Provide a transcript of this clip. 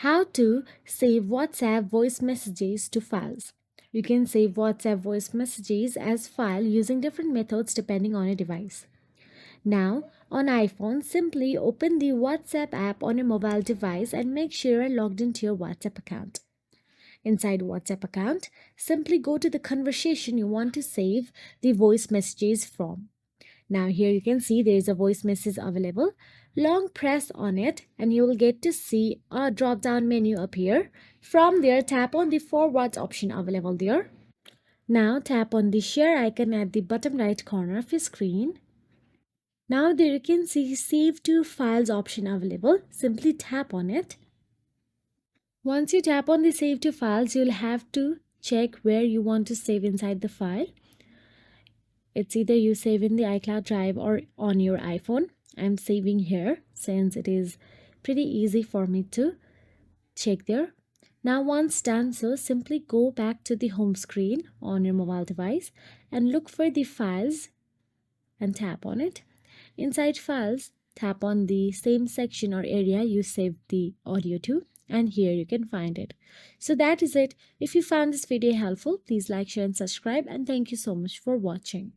How to save WhatsApp voice messages to files. You can save WhatsApp voice messages as file using different methods depending on your device. Now, on iPhone, simply open the WhatsApp app on your mobile device and make sure you're logged into your WhatsApp account. Inside WhatsApp account, simply go to the conversation you want to save the voice messages from. Now here you can see there is a voice message available. Long press on it and you will get to see a drop down menu appear. From there, tap on the forwards option available there. Now tap on the share icon at the bottom right corner of your screen. Now there you can see save to files option available. Simply tap on it. Once you tap on the save to files, you'll have to check where you want to save inside the file. It's either you save in the iCloud Drive or on your iPhone. I'm saving here since it is pretty easy for me to check there. Now once done so, simply go back to the home screen on your mobile device and look for the files and tap on it. Inside files, tap on the same section or area you saved the audio to, and here you can find it. So that is it. If you found this video helpful, please like, share and subscribe, and thank you so much for watching.